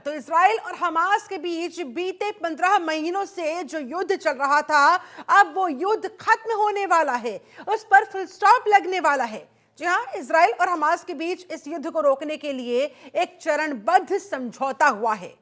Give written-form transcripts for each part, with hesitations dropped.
तो इजराइल और हमास के बीच बीते 15 महीनों से जो युद्ध चल रहा था, अब वो युद्ध खत्म होने वाला है, उस पर फुल स्टॉप लगने वाला है। जी हाँ, इजराइल और हमास के बीच इस युद्ध को रोकने के लिए एक चरणबद्ध समझौता हुआ है।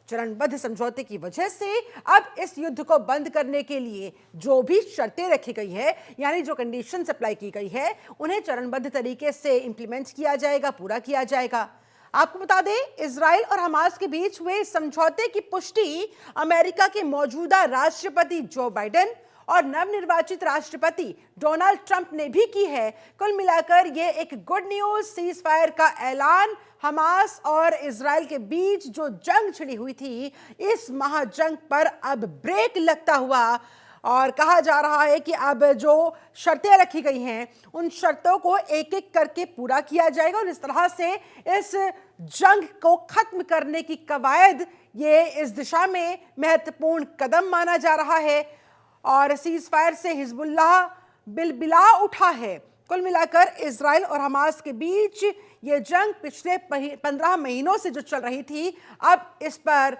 चरणबद्ध समझौते की वजह से अब इस युद्ध को बंद करने के लिए जो भी शर्तें रखी गई है, यानी जो कंडीशन अप्लाई की गई है, उन्हें चरणबद्ध तरीके से इंप्लीमेंट किया जाएगा, पूरा किया जाएगा। आपको बता दें, इजराइल और हमास के बीच हुए समझौते की पुष्टि अमेरिका के मौजूदा राष्ट्रपति जो बाइडेन और नवनिर्वाचित राष्ट्रपति डोनाल्ड ट्रंप ने भी की है। कुल मिलाकर यह एक गुड न्यूज सीज फायर का ऐलान। हमास और इजराइल के बीच जो जंग छिड़ी हुई थी, इस महाजंग पर अब ब्रेक लगता हुआ, और कहा जा रहा है कि अब जो शर्तें रखी गई हैं, उन शर्तों को एक एक करके पूरा किया जाएगा और इस तरह से इस जंग को खत्म करने की कवायद, ये इस दिशा में महत्वपूर्ण कदम माना जा रहा है। और सीज फायर से हिजबुल्लाह बिलबिला उठा है। कुल मिलाकर इजराइल और हमास के बीच ये जंग पिछले 15 महीनों से जो चल रही थी, अब इस पर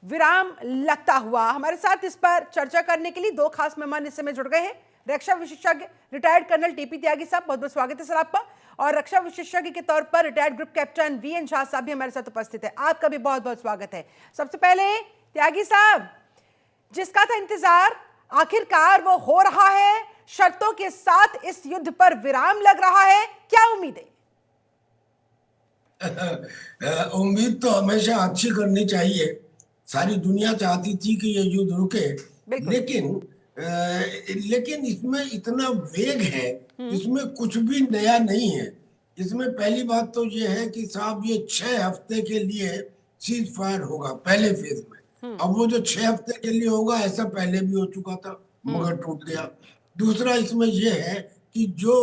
विराम लगता हुआ। हमारे साथ इस पर चर्चा करने के लिए दो खास मेहमान इस समय जुड़ गए हैं। रक्षा विशेषज्ञ रिटायर्ड कर्नल टीपी त्यागी साहब, बहुत बहुत स्वागत है सर आपका। और रक्षा विशेषज्ञ के तौर पर retired group captain VN Jha साहब भी हमारे साथ उपस्थित है, आपका भी बहुत बहुत स्वागत है। सबसे पहले त्यागी साहब, जिसका था इंतजार, आखिरकार वो हो रहा है, शर्तों के साथ इस युद्ध पर विराम लग रहा है, क्या उम्मीद है? उम्मीद तो हमेशा अच्छी करनी चाहिए। सारी दुनिया चाहती थी कि ये युद्ध रुके, लेकिन इसमें इतना वेग है, इसमें कुछ भी नया नहीं है। इसमें पहली बात तो ये है कि साहब ये 6 हफ्ते के लिए सीज फायर होगा पहले फेज में। अब वो जो 6 हफ्ते के लिए होगा, ऐसा पहले भी हो चुका था मगर टूट गया। दूसरा इसमें यह है कि जो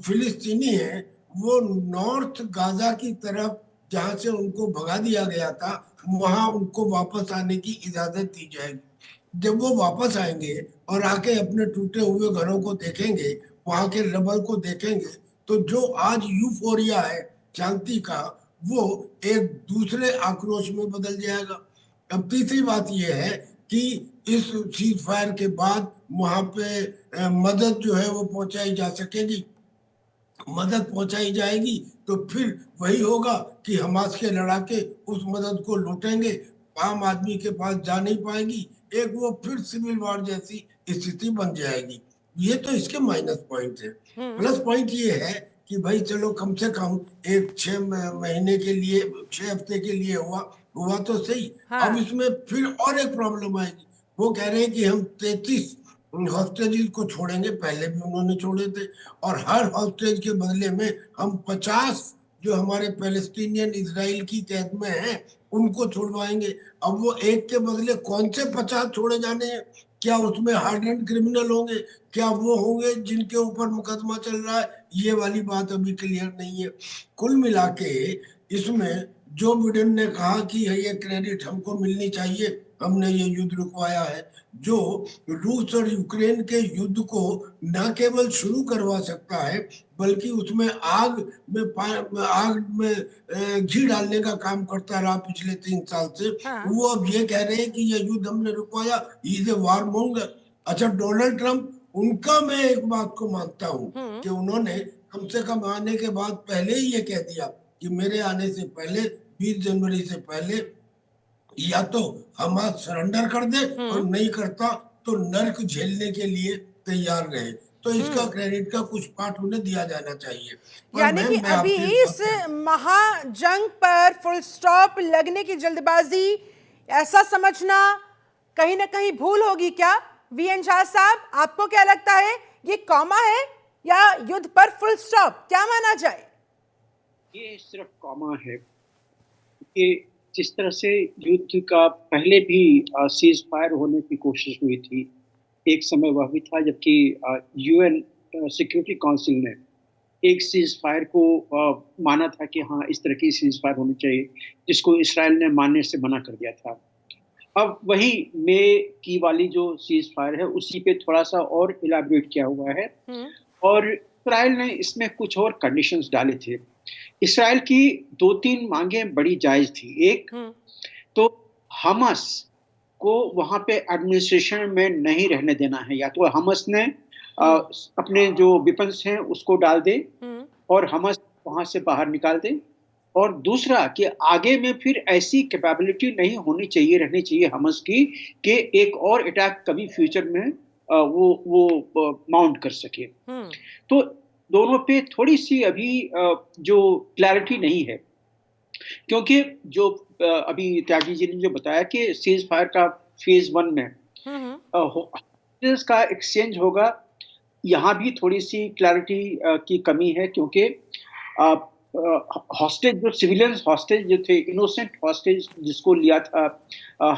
फिलिस्तीनी है वो नॉर्थ गाजा की तरफ जहां से उनको भगा दिया गया था, वहां उनको वापस आने की इजाजत दी जाएगी। जब वो वापस आएंगे और आके अपने टूटे हुए घरों को देखेंगे, वहां के रबल को देखेंगे, तो जो आज यूफोरिया है शांति का, वो एक दूसरे आक्रोश में बदल जाएगा। अब तीसरी बात यह है कि इस सीज फायर के बाद वहां पे मदद जो है वो पहुंचाई जा सकेगी। मदद पहुंचाई जाएगी तो फिर वही होगा कि हमास के लड़ाके उस मदद को लूटेंगे, आम आदमी के पास जा नहीं पाएगी, एक वो फिर सिविल वॉर जैसी स्थिति बन जाएगी। ये तो इसके माइनस पॉइंट है। प्लस पॉइंट ये है कि भाई चलो कम से कम एक 6 महीने के लिए, 6 हफ्ते के लिए हुआ तो सही। हाँ। अब इसमें फिर और एक प्रॉब्लम आएगी। वो कह रहे हैं कि हम 33 हॉस्टेजेस को छोड़ेंगे, पहले भी उन्होंने छोड़े थे, और हर हॉस्टेज के बदले में हम 50 जो हमारे पैलेस्टीनियन इजराइल की कैद में हैं उनको छुड़वाएंगे। अब वो एक के बदले कौन से 50 छोड़े जाने हैं? क्या उसमें हार्डन क्रिमिनल होंगे? क्या वो होंगे जिनके ऊपर मुकदमा चल रहा है? ये वाली बात अभी क्लियर नहीं है। कुल मिला के इसमें जो बिडेन ने कहा कि ये क्रेडिट हमको मिलनी चाहिए, हमने ये युद्ध रुकवाया है, जो रूस और यूक्रेन के युद्ध को न केवल शुरू करवा सकता है बल्कि उसमें आग में घी डालने का काम करता रहा पिछले 3 साल से। हाँ। वो अब ये कह रहे हैं कि ये युद्ध हमने रुकवाया, इज ए वार मोंगर। अच्छा, डोनाल्ड ट्रंप, उनका मैं एक बात को मानता हूँ कि उन्होंने कम से कम आने के बाद पहले ही ये कह दिया कि मेरे आने से पहले 20 जनवरी से पहले या तो हमास सरेंडर कर दे और नहीं करता तो नर्क झेलने के लिए तैयार रहे। तो इसका क्रेडिट का कुछ पार्ट उन्हें दिया जाना चाहिए। यानी कि अभी इस महाजंग पर फुल स्टॉप लगने की जल्दबाजी, ऐसा समझना कहीं ना कहीं भूल होगी क्या? वीएन झा साहब, आपको क्या लगता है, ये कॉमा है या युद्ध पर फुल स्टॉप, क्या माना जाए? ये सिर्फ कॉमा है कि जिस तरह से युद्ध का पहले भी सीज फायर होने की कोशिश हुई थी, एक समय वह भी था जबकि यूएन सिक्योरिटी काउंसिल ने एक सीज फायर को माना था कि हाँ इस तरह की सीज फायर होनी चाहिए, जिसको इसराइल ने मानने से मना कर दिया था। अब वही मई की वाली जो सीज फायर है उसी पे थोड़ा सा और इलैबोरेट किया हुआ है, और इसराइल ने इसमें कुछ और कंडीशंस डाले थे। इसराइल की 2-3 मांगें बड़ी जायज थी। एक तो हमास को वहां पे एडमिनिस्ट्रेशन में नहीं रहने देना है, या तो हमास ने अपने जो वेपन्स हैं उसको डाल दे और हमास वहां से बाहर निकाल दे। और दूसरा कि आगे में फिर ऐसी कैपेबिलिटी नहीं होनी चाहिए, रहनी चाहिए हमास की कि एक और अटैक कभी फ्यूचर में वो माउंट कर सके। तो दोनों पे थोड़ी सी अभी जो क्लैरिटी नहीं है, क्योंकि जो अभी त्यागी जी ने जो बताया कि सीज फायर का फेज 1 में हॉस्टेजेस का एक्सचेंज होगा, यहाँ भी थोड़ी सी क्लैरिटी की कमी है, क्योंकि हॉस्टेज जो सिविलियंस हॉस्टेज जो थे, इनोसेंट हॉस्टेज जिसको लिया था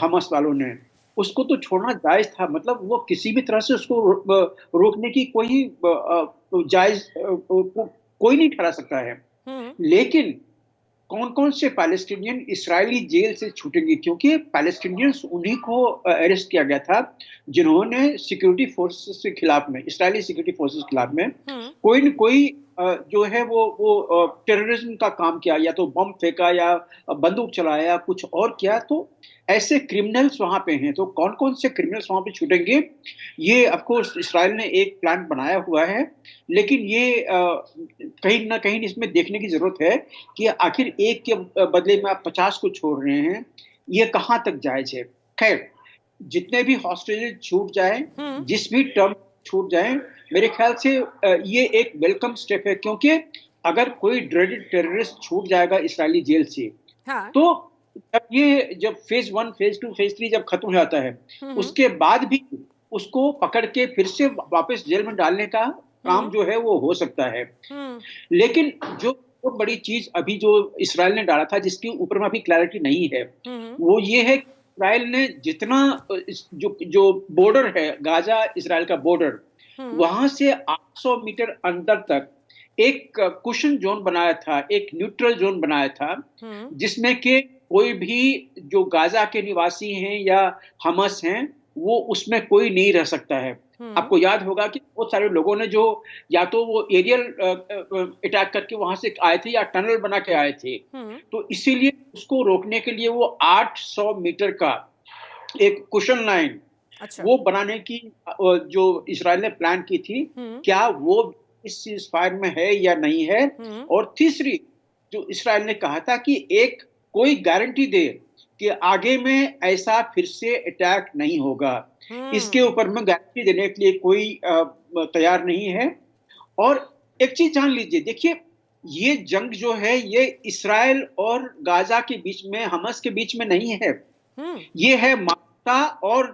हमास वालों ने, उसको तो छोड़ना जायज था। मतलब वो किसी भी तरह से उसको रोकने की कोई जायज कोई नहीं ठहरा सकता है। लेकिन कौन कौन से पैलेस्टीनियन इस्राएली जेल से छूटेंगे, क्योंकि पैलेस्टीनियंस उन्हीं को अरेस्ट किया गया था जिन्होंने सिक्योरिटी फोर्सेस के खिलाफ में, इस्राएली सिक्योरिटी फोर्सेस के खिलाफ में कोई न कोई जो है वो टेररिज्म का काम किया, या तो बम फेंका या बंदूक चलाया या कुछ और किया। तो ऐसे क्रिमिनल्स वहां पे हैं, तो कौन कौन से क्रिमिनल्स वहां पे छूटेंगे, ये ऑफ कोर्स इसराइल ने एक प्लान बनाया हुआ है, लेकिन ये कहीं ना कहीं इसमें देखने की जरूरत है कि आखिर एक के बदले में आप 50 को छोड़ रहे हैं, ये कहां तक जायज है। खैर, जितने भी हॉस्टेजेस छूट जाए, जिस भी टर्म छूट जाए, मेरे ख्याल से ये एक वेलकम स्टेप है, क्योंकि अगर कोई ड्रेडेड टेररिस्ट छूट जाएगा इसराइली जेल से, तो जब फेज 1, फेज 2, फेज 3 जब खत्म हो जाता है, उसके बाद भी उसको पकड़ के फिर से वापस जेल में डालने का काम जो है वो हो सकता है। लेकिन जो बहुत बड़ी चीज अभी जो इसराइल ने डाला था, जिसके ऊपर में अभी क्लैरिटी नहीं है, वो ये है कि इसराइल ने जितना जो बॉर्डर है, गाजा इसराइल का बॉर्डर, वहां से 800 मीटर अंदर तक एक कुशन जोन बनाया था, एक न्यूट्रल जोन बनाया था, जिसमें के कोई भी जो गाजा के निवासी हैं या हमास हैं, वो उसमें कोई नहीं रह सकता है। आपको याद होगा कि बहुत सारे लोगों ने जो या तो वो एरियल अटैक करके वहां से आए थे या टनल बना के आए थे, तो इसीलिए उसको रोकने के लिए वो 800 मीटर का एक कुशन लाइन वो बनाने की जो इसराइल ने प्लान की थी, क्या वो इस सीज फायर में है या नहीं है। और तीसरी, जो इसराइल ने कहा था कि एक कोई गारंटी दे कि आगे में ऐसा फिर से अटैक नहीं होगा, इसके ऊपर में गारंटी देने के लिए कोई तैयार नहीं है। और एक चीज जान लीजिए, देखिए, ये जंग जो है ये इसराइल और गाजा के बीच में, हमास के बीच में नहीं है, ये है मानवता और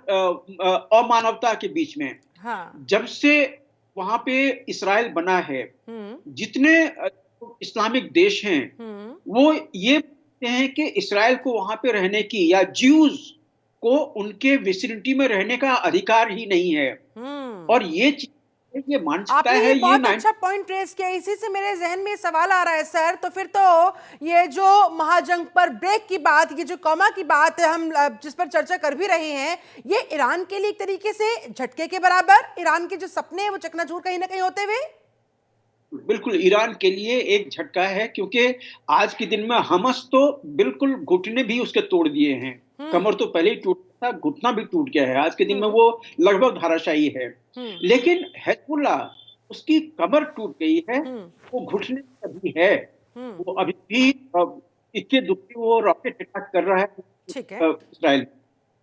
अमानवता के बीच में। जब से वहां पे इसराइल बना है, जितने इस्लामिक देश हैं वो ये कहते हैं कि इसराइल को वहां पे रहने की, या ज्यूज को उनके विसिनिटी में रहने का अधिकार ही नहीं है। और ये चीज ये मानसिकता है, ये बहुत अच्छा पॉइंट रेज किया। इसी से मेरे जहन में सवाल आ रहा है सर, तो फिर तो ये जो महाजंग पर ब्रेक की बात, ये जो कौमा की बात है, हम जिस पर चर्चा कर भी रहे हैं, ये ईरान के लिए एक तरीके से झटके के बराबर, ईरान के जो सपने हैं वो चकनाचूर कहीं ना कहीं होते हुए। बिल्कुल ईरान के लिए एक झटका है, क्योंकि आज के दिन में हमास तो बिल्कुल घुटने भी उसके तोड़ दिए हैं, कमर तो पहले ही टूट था, घुटना भी टूट गया है, आज के दिन में वो लगभग धाराशायी है। लेकिन हिजबुल्लाह, उसकी कमर टूट गई है, वो घुटने अभी है, वो अभी भी इतने दुखी वो रॉकेट अटैक कर रहा है इस्राइल।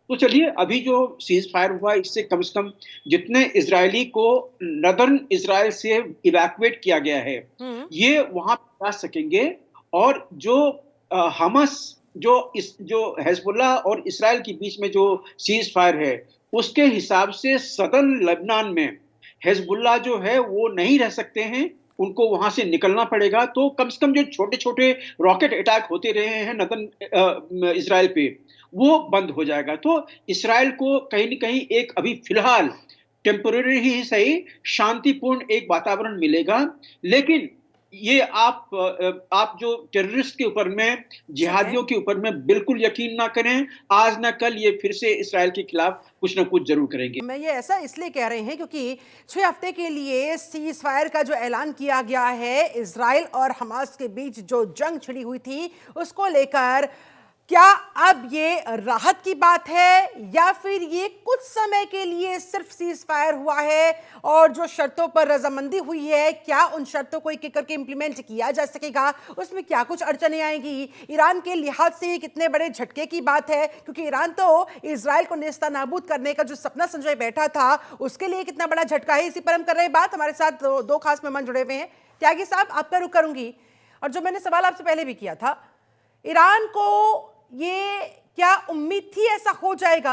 तो चलिए, अभी जो सीज फायर हुआ, इससे कम से कम जितने इजरायली को नदर्न इजराइल से इवैक्यूएट किया गया है, ये वहां जा सकेंगे। और जो हमास, जो हिजबुल्लाह और इस्राइल के बीच में जो सीज फायर है, उसके हिसाब से सदर्न लेबनान में हिजबुल्लाह जो है वो नहीं रह सकते हैं, उनको वहां से निकलना पड़ेगा। तो कम से कम जो छोटे छोटे रॉकेट अटैक होते रहे हैं नदर्न इजराइल पे, वो बंद हो जाएगा। तो इस्राइल को कहीं न कहीं एक अभी फिलहाल टेम्पररी ही सही शांतिपूर्ण एक वातावरण मिलेगा। लेकिन ये आप जो टेररिस्ट के ऊपर में, जिहादियों के ऊपर में बिल्कुल यकीन ना करें। आज ना कल ये फिर से इसराइल के खिलाफ कुछ ना कुछ जरूर करेंगे। मैं ये ऐसा इसलिए कह रहे हैं क्योंकि 6 हफ्ते के लिए सीज फायर का जो ऐलान किया गया है, इजराइल और हमास के बीच जो जंग छिड़ी हुई थी उसको लेकर, क्या अब ये राहत की बात है या फिर ये कुछ समय के लिए सिर्फ सीज फायर हुआ है और जो शर्तों पर रजामंदी हुई है, क्या उन शर्तों को एक एक करके इंप्लीमेंट किया जा सकेगा? उसमें क्या कुछ अड़चनें आएंगी? ईरान के लिहाज से कितने बड़े झटके की बात है, क्योंकि ईरान तो इजराइल को नेस्तनाबूद करने का जो सपना संजोए बैठा था उसके लिए कितना बड़ा झटका है। इसी पर हम कर रहे हैं बात। हमारे साथ दो खास मेहमान जुड़े हुए हैं। त्यागी साहब, आपका रुख करूंगी, और जो मैंने सवाल आपसे पहले भी किया था, ईरान को ये क्या उम्मीद थी ऐसा हो जाएगा,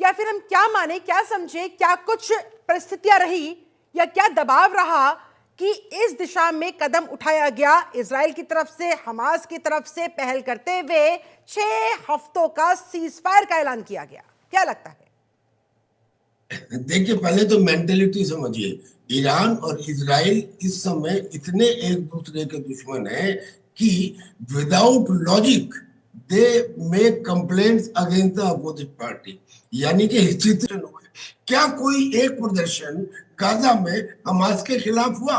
या फिर हम क्या माने, क्या समझे, क्या कुछ परिस्थितियां रही या क्या दबाव रहा कि इस दिशा में कदम उठाया गया इजराइल की तरफ से, हमास की तरफ से पहल करते हुए 6 हफ्तों का सीज फायर का ऐलान किया गया? क्या लगता है? देखिए, पहले तो मेंटेलिटी समझिए। ईरान और इजराइल इस समय इतने एक दूसरे के दुश्मन हैं कि without logic they make complaints against the opposite party, यानी कि हिस्ट्री हुए। क्या कोई एक प्रदर्शन गाजा में हमास के खिलाफ हुआ?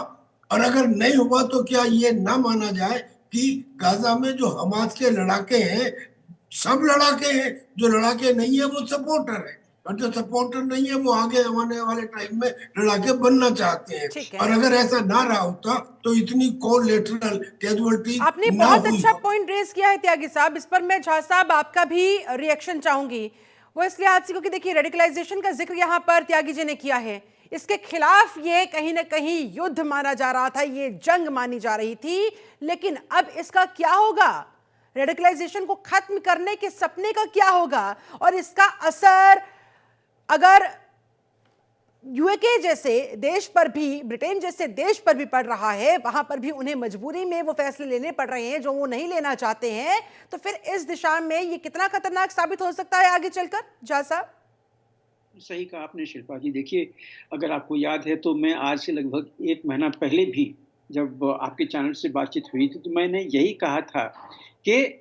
और अगर नहीं हुआ तो क्या ये ना माना जाए कि गाजा में जो हमास के लड़ाके हैं सब लड़ाके हैं, जो लड़ाके नहीं है वो सपोर्टर है, और जो सपोर्टर नहीं है वो आगे आने वाले टाइम में लड़ाके बनना चाहते हैं। और अगर ऐसा ना रहा होता तो इतनी कोलेटरल कैजुअलिटी आपने बहुत अच्छा पॉइंट रेज किया है त्यागी साहब। इस पर मैं झा साहब आपका भी रिएक्शन चाहूंगी। वो इस लिहाज से क्योंकि देखिए, रेडिकलाइजेशन का जिक्र यहाँ पर त्यागी जी ने किया है, इसके खिलाफ ये कहीं ना कहीं युद्ध माना जा रहा था, ये जंग मानी जा रही थी, लेकिन अब इसका क्या होगा? रेडिकलाइजेशन को खत्म करने के सपने का क्या होगा? और इसका असर अगर यूके जैसे देश पर भी, ब्रिटेन जैसे देश पर भी पड़ रहा है, वहां पर भी उन्हें मजबूरी में वो फैसले लेने पड़ रहे हैं जो वो नहीं लेना चाहते हैं, तो फिर इस दिशा में ये कितना खतरनाक साबित हो सकता है आगे चलकर? झा साहब, सही कहा आपने शिल्पा जी। देखिए, अगर आपको याद है तो मैं आज से लगभग 1 महीना पहले भी जब आपके चैनल से बातचीत हुई थी तो मैंने यही कहा था कि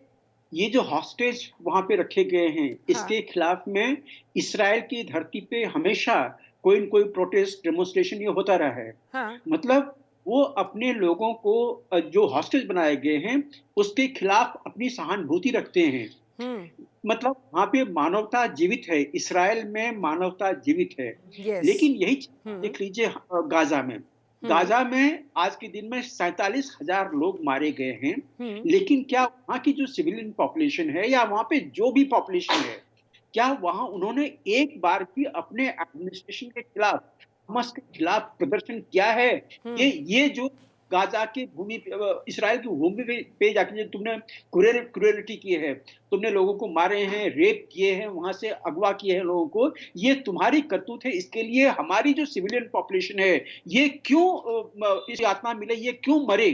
ये जो हॉस्टेज वहां पे रखे गए हैं, इसके खिलाफ में इसराइल की धरती पे हमेशा कोई न कोई प्रोटेस्ट, डेमोन्स्ट्रेशन ये होता रहा है। मतलब वो अपने लोगों को जो हॉस्टेज बनाए गए हैं उसके खिलाफ अपनी सहानुभूति रखते हैं। मतलब वहां पे मानवता जीवित है, इसराइल में मानवता जीवित है। लेकिन यही देख लीजिए गाजा में आज के दिन में 47,000 लोग मारे गए हैं। लेकिन क्या वहां की जो सिविलियन पॉपुलेशन है या वहां पे जो भी पॉपुलेशन है, क्या वहां उन्होंने एक बार भी अपने एडमिनिस्ट्रेशन के खिलाफ, हमास के खिलाफ प्रदर्शन किया है? ये जो गाजा की भूमि, इसराइल की भूमि पे जाके तुमने क्रूरलिटी की है, तुमने लोगों को मारे हैं, रेप किए हैं, वहां से अगवा किए हैं लोगों को, ये तुम्हारी करतूत है। इसके लिए हमारी जो सिविलियन पॉपुलेशन है ये क्यों इस यातना मिले, ये क्यों मरे?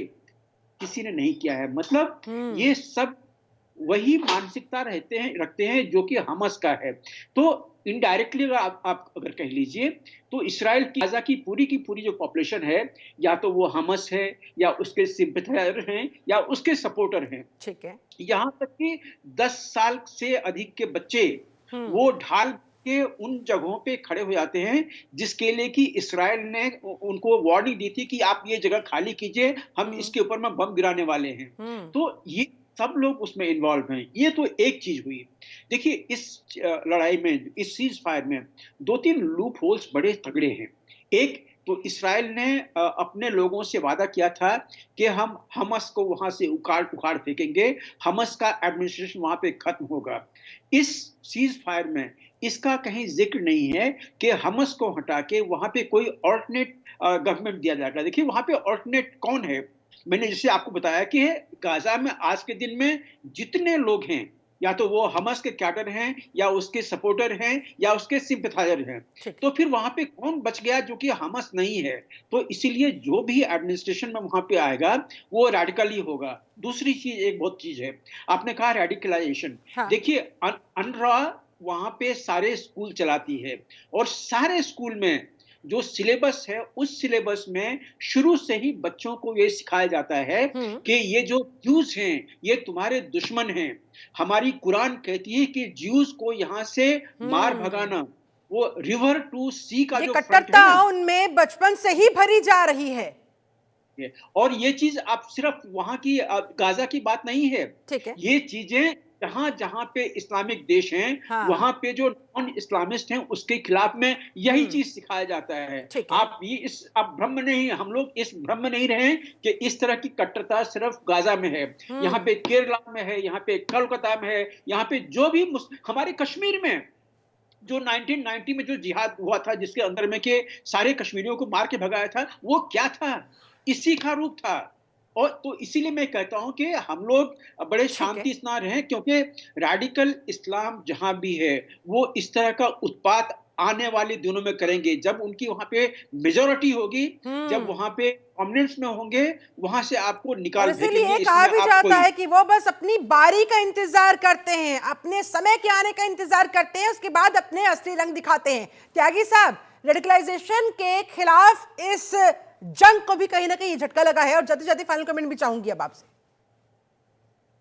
किसी ने नहीं किया है। मतलब ये सब वही मानसिकता रखते हैं जो कि हमास का है। तो इनडायरेक्टली अगर आप अगर कह लीजिए तो इसराइल की गाजा की पूरी जो पॉपुलेशन है, या तो वो हमास है या उसके सिंपैथाइजर हैं या उसके सपोर्टर हैं। ठीक है। यहाँ तक कि 10 साल से अधिक के बच्चे वो ढाल के उन जगहों पे खड़े हो जाते हैं जिसके लिए कि इसराइल ने उनको वार्निंग दी थी कि आप ये जगह खाली कीजिए, हम इसके ऊपर में बम गिराने वाले हैं। तो ये सब लोग उसमें इन्वॉल्व हैं। ये तो एक चीज हुई। देखिए, इस लड़ाई में, इस सीज फायर में 2-3 लूप होल्स बड़े तगड़े हैं। एक तो इसराइल ने अपने लोगों से वादा किया था कि हम हमास को वहां से उखाड़ फेंकेंगे, हमास का एडमिनिस्ट्रेशन वहां पे खत्म होगा। इस सीज फायर में इसका कहीं जिक्र नहीं है कि हमास को हटा के वहां पे कोई ऑल्टरनेट गवर्नमेंट दिया जाएगा। देखिए, वहां पे ऑल्टरनेट कौन है? मैंने जैसे आपको बताया कि गाजा में आज के दिन में जितने लोग हैं, या तो वो हमास के कैडर हैं या उसके सपोर्टर हैं या उसके सिंपैथाइजर हैं। तो फिर वहां पे कौन बच गया जो कि हमास नहीं है? तो इसीलिए जो भी एडमिनिस्ट्रेशन में वहां पे आएगा वो रेडिकल ही होगा। दूसरी चीज, एक बहुत चीज है, आपने कहा रेडिकलाइजेशन। देखिए, अनरवा वहां पे सारे स्कूल चलाती है और सारे स्कूल में जो सिलेबस है उस सिलेबस में शुरू से ही बच्चों को ये सिखाया जाता है कि ये जो ज्यूज हैं ये तुम्हारे दुश्मन हैं। हमारी कुरान कहती है कि ज्यूज को यहाँ से मार भगाना, वो रिवर टू सी का ये जो फ्रंट कट्टरता है ना, उनमें बचपन से ही भरी जा रही है। और ये चीज आप सिर्फ वहां की गाजा की बात नहीं है, ठीक है। ये चीजें जहां जहां पे इस्लामिक देश हैं हाँ। वहां पे जो नॉन इस्लामिस्ट हैं उसके खिलाफ में यही चीज सिखाया जाता है। ठीक है। आप ये इस आप भ्रम नहीं, हम लोग इस भ्रम में नहीं रहे कि इस तरह की कट्टरता सिर्फ गाजा में है। यहाँ पे केरला में है, यहाँ पे कोलकाता में है, यहाँ पे जो भी हमारे कश्मीर में जो 1990 में जो जिहाद हुआ था जिसके अंदर में के सारे कश्मीरियों को मार के भगाया था, वो क्या था? इसी का रूप था। और तो इसीलिए मैं कहता हूं कि हम लोग बड़े शांति से ना रहें, क्योंकि रैडिकल इस्लाम जहां भी है वो इस तरह का उत्पात आने वाले दिनों में करेंगे। जब उनकी वहां पे मेजोरिटी होगी, जब वहां पे प्रोमिनेंस में होंगे, वहां से आपको और निकाल इसीलिए फेंकेंगे। कहा इसमें भी आप जाता कोई है कि वो बस अपनी बारी का इंतजार करते हैं, अपने समय के आने का इंतजार करते हैं, उसके बाद अपने असली रंग दिखाते हैं। त्यागी साहब, रेडिकलाइजेशन के खिलाफ इस जंग को भी कहीं ना कहीं झटका लगा है, और जल्दी जल्दी फाइनल कमेंट भी चाहूंगी अब आपसे।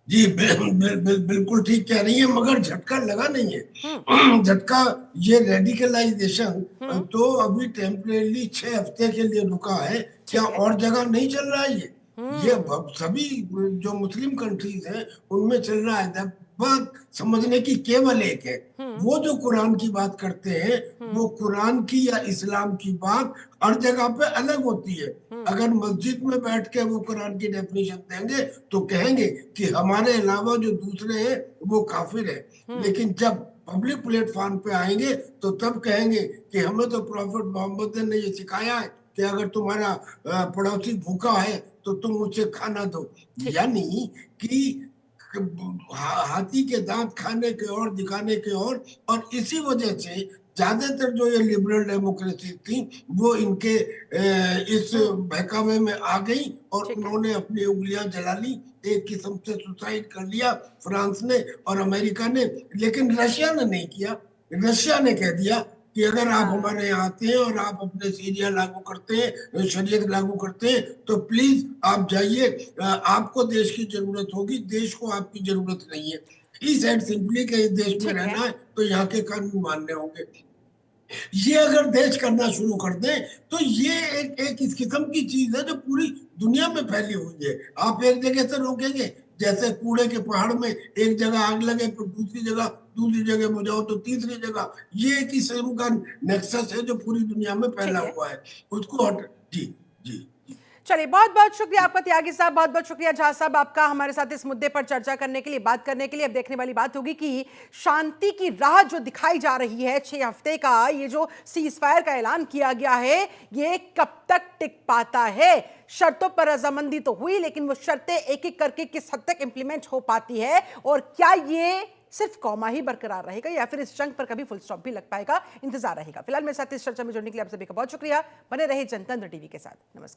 जी बिल्कुल ठीक कह रही है, मगर झटका लगा नहीं है। झटका ये रेडिकलाइजेशन तो अभी टेम्परेली 6 हफ्ते के लिए रुका है। क्या और जगह नहीं चल रहा है? ये सभी जो मुस्लिम कंट्रीज हैं उनमें चल रहा है। बात समझने की केवल एक है, वो जो कुरान की बात करते हैं वो कुरान की या इस्लाम की बात हर जगह पे अलग होती है। अगर मस्जिद में बैठ के वो कुरान की डेफिनेशन देंगे तो कहेंगे कि हमारे अलावा जो दूसरे हैं वो काफिर है, लेकिन जब पब्लिक प्लेटफॉर्म पे आएंगे तो तब कहेंगे कि हमें तो प्रॉफिट मोहम्मद ने ये सिखाया है कि अगर तुम्हारा पड़ोसी भूखा है तो तुम उसे खाना दो। यानी कि हाथी के दांत खाने के और दिखाने के और इसी वजह से ज्यादातर जो ये लिबरल डेमोक्रेसी थी वो इनके इस बहकावे में आ गई और उन्होंने अपनी उंगलियां जला ली। एक किस्म से सुसाइड कर लिया फ्रांस ने और अमेरिका ने, लेकिन रशिया ने नहीं किया। रशिया ने कह दिया कि अगर आप हमारे यहाँ आते हैं और आप अपने सीरिया लागू करते हैं, शरीयत लागू करते हैं, तो प्लीज आप जाइए, आपको देश की जरूरत होगी, देश को आपकी जरूरत नहीं है। ही सेड सिंपली कि इस देश में रहना है तो यहाँ के कानून मानने होंगे। ये अगर देश करना शुरू कर दें तो ये एक इस किस्म की चीज है जो पूरी दुनिया में फैली हुई है। आप एक जगह से रोकेंगे, जैसे कूड़े के पहाड़ में एक जगह आग लगे तो दूसरी जगह बुझाओ तो तीसरी जगह, ये एक किस्म का नेक्सस है जो पूरी दुनिया में फैला हुआ है, उसको हट। जी जी। चलिए, बहुत बहुत शुक्रिया आपका त्यागी साहब, बहुत बहुत शुक्रिया झा साहब आपका हमारे साथ इस मुद्दे पर चर्चा करने के लिए, बात करने के लिए। अब देखने वाली बात होगी कि शांति की राह जो दिखाई जा रही है, 6 हफ्ते का ये जो सीज फायर का ऐलान किया गया है, ये कब तक टिक पाता है? शर्तों पर रजामंदी तो हुई, लेकिन वो शर्तें एक एक करके किस हद तक इंप्लीमेंट हो पाती है, और क्या ये सिर्फ कौमा ही बरकरार रहेगा या फिर इस जंग पर कभी फुल स्टॉप भी लग पाएगा? इंतजार रहेगा। फिलहाल मेरे साथ इस चर्चा में जुड़ने के लिए आप सभी का बहुत शुक्रिया। बने रहे जनतंत्र टीवी के साथ। नमस्कार।